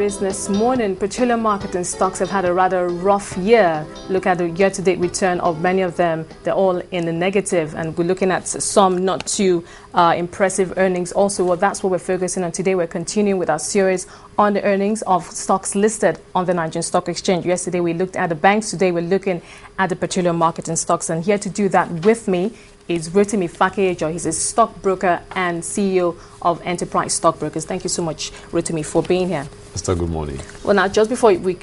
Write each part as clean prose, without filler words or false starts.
business morning. Petroleum market and stocks have had a rather rough year. Look at the year-to-date return of many of them. They're all in the negative, and we're looking at some not too impressive earnings also. Well, that's what we're focusing on today. We're continuing with our series on the earnings of stocks listed on the Nigerian Stock Exchange. Yesterday, we looked at the banks. Today, we're looking at the petroleum market and stocks. And here to do that with me is Rotimi Fakeyejo. He's a stockbroker and CEO of Enterprise Stockbrokers. Thank you so much, Rotimi, for being here. Mr. Good morning. Well, now, just before we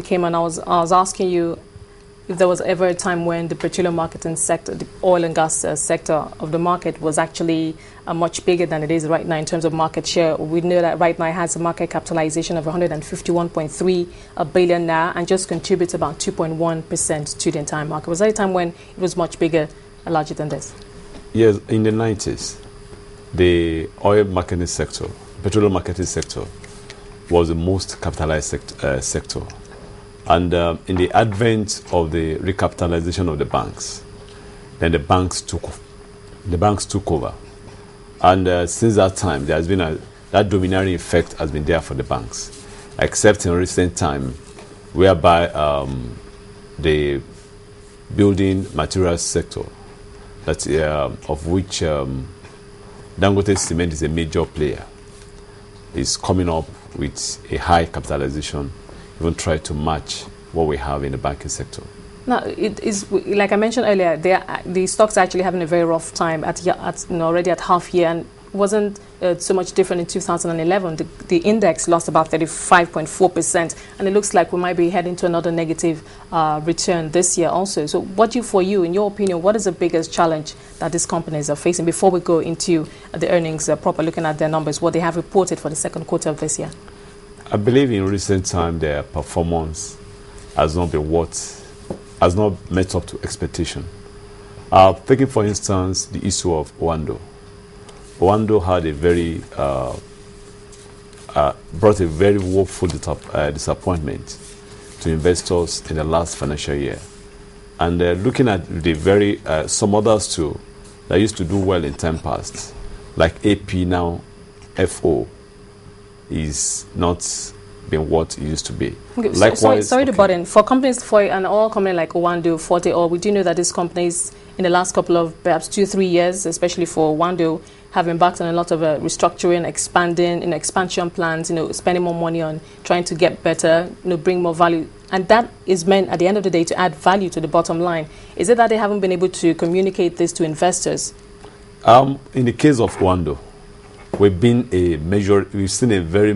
came on, I was asking you if there was ever a time when the petroleum market and sector, the oil and gas sector of the market was actually much bigger than it is right now in terms of market share. We know that right now it has a market capitalization of 151.3 billion naira and just contributes about 2.1% to the entire market. Was there a time when it was much bigger, larger than this? Yes, in the 90s, the oil marketing sector, petroleum marketing sector, was the most capitalized sector. And in the advent of the recapitalization of the banks, then the banks took over. And since that time, there has been that domineering effect has been there for the banks, except in recent time, whereby the building materials sector, that of which Dangote Cement is a major player, is coming up with a high capitalization, even try to match what we have in the banking sector. Now, it is, like I mentioned earlier, the stocks are actually having a very rough time already at half year, and wasn't so much different in 2011. The index lost about 35.4%, and it looks like we might be heading to another negative return this year also. So for you, in your opinion, what is the biggest challenge that these companies are facing before we go into the earnings proper, looking at their numbers, what they have reported for the second quarter of this year? I believe in recent time their performance has not met up to expectation. Taking for instance the issue of Owando. Owando had brought a very woeful disappointment to investors in the last financial year. And looking at the some others too that used to do well in time past, like AP now, FO, is not been what it used to be. Okay, likewise, sorry to butt in. For companies, for an oil company like Owando, Forte Oil, we do know that these companies in the last couple of perhaps 2-3 years, especially for Owando, have embarked on a lot of restructuring, expanding, expansion plans, spending more money on trying to get better, bring more value. And that is meant at the end of the day to add value to the bottom line. Is it that they haven't been able to communicate this to investors? In the case of Owando, we've seen a very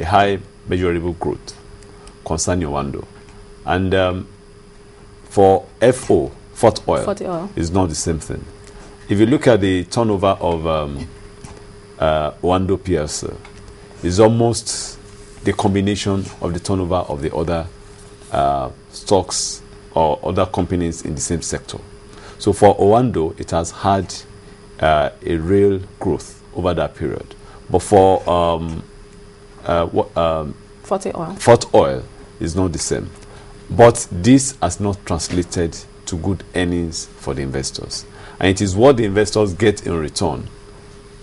high measurable growth concerning Owando. And for FO, Fort Oil, is not the same thing. If you look at the turnover of Owando PLC, it's almost the combination of the turnover of the other stocks or other companies in the same sector. So for Owando, it has had a real growth over that period. But for Fort Oil is not the same. But this has not translated to good earnings for the investors. And it is what the investors get in return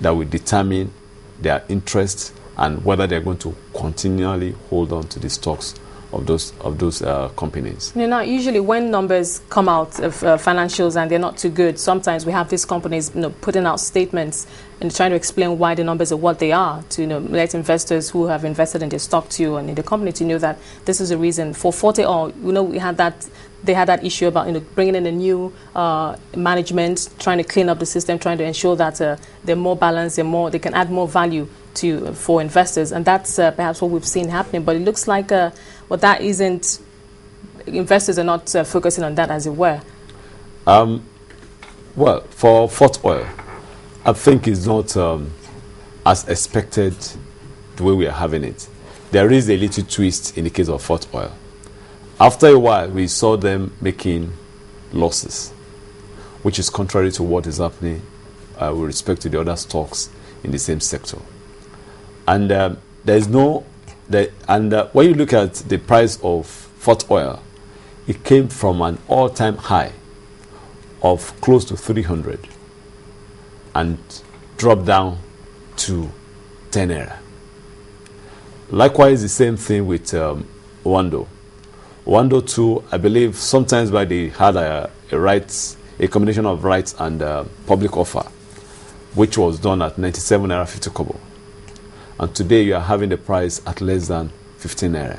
that will determine their interest and whether they're going to continually hold on to the stocks of those companies. Now, usually when numbers come out of financials and they're not too good, sometimes we have these companies putting out statements and trying to explain why the numbers are what they are to let investors who have invested in their stock too and in the company to know that this is a reason. For Forte Oil, they had that issue about bringing in a new management, trying to clean up the system, trying to ensure that they're more balanced, they can add more value for investors, and that's perhaps what we've seen happening. But it looks like that isn't. Investors are not focusing on that, as it were. Well, for Fort Oil, I think it's not as expected the way we are having it. There is a little twist in the case of Fort Oil. After a while, we saw them making losses, which is contrary to what is happening with respect to the other stocks in the same sector. And when you look at the price of Fort Oil, it came from an all-time high of close to 300 and dropped down to 10 naira. Likewise, the same thing with Wando. Wando too, I believe sometimes by they had a combination of rights and public offer, which was done at 97 naira 50 kobo. And today you are having the price at less than 15 naira.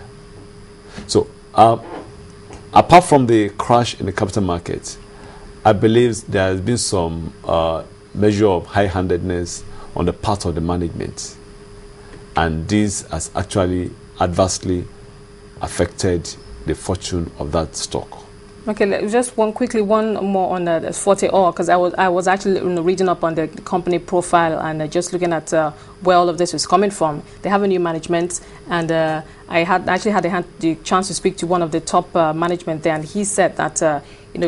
So apart from the crash in the capital market, I believe there has been some measure of high-handedness on the part of the management. And this has actually adversely affected the fortune of that stock. Okay, just one more on the Forte Oil, because I was actually reading up on the company profile and just looking at where all of this is coming from. They have a new management, and I had the chance to speak to one of the top management there, and he said that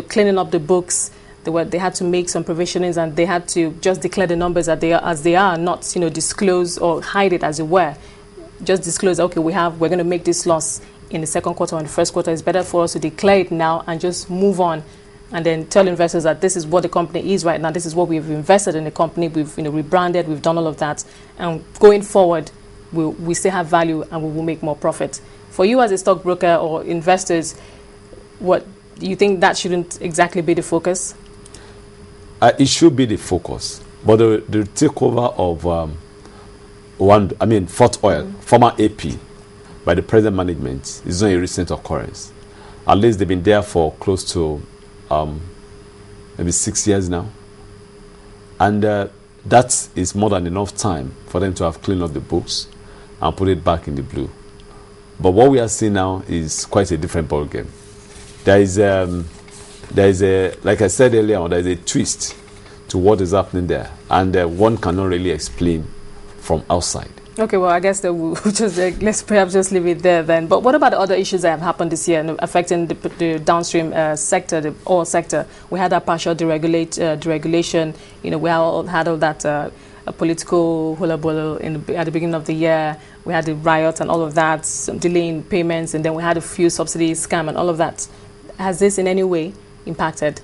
cleaning up the books, they had to make some provisionings, and they had to just declare the numbers as they are, not disclose or hide it as it were. Just disclose, okay, we're going to make this loss in the second quarter or in the first quarter. It's better for us to declare it now and just move on, and then tell investors that this is what the company is right now. This is what we've invested in the company. We've rebranded. We've done all of that, and going forward, we still have value and we will make more profit. For you as a stockbroker or investors, what do you think that shouldn't exactly be the focus? It should be the focus, but the takeover of Fort Oil, former AP, by the present management is not a recent occurrence. At least they've been there for close to maybe 6 years now, and that is more than enough time for them to have cleaned up the books and put it back in the blue. But what we are seeing now is quite a different ballgame. There is a, like I said earlier on, there is a twist to what is happening there, and one cannot really explain from outside. Okay, well, I guess that we'll let's perhaps just leave it there then. But what about the other issues that have happened this year affecting the downstream sector, the oil sector? We had that partial deregulation. We all had all that political hula bolo at the beginning of the year. We had the riots and all of that, some delay in payments, and then we had a few subsidy scam and all of that. Has this in any way impacted?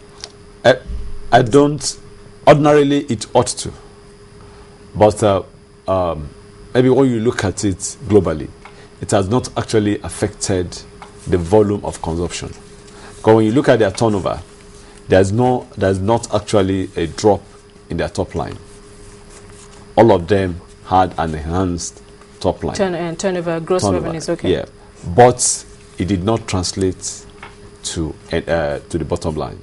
I don't. Ordinarily, it ought to. But maybe when you look at it globally, it has not actually affected the volume of consumption. Because when you look at their turnover, there's not actually a drop in their top line. All of them had an enhanced top line. Turnover, gross revenues, okay. Yeah, but it did not translate to the bottom line.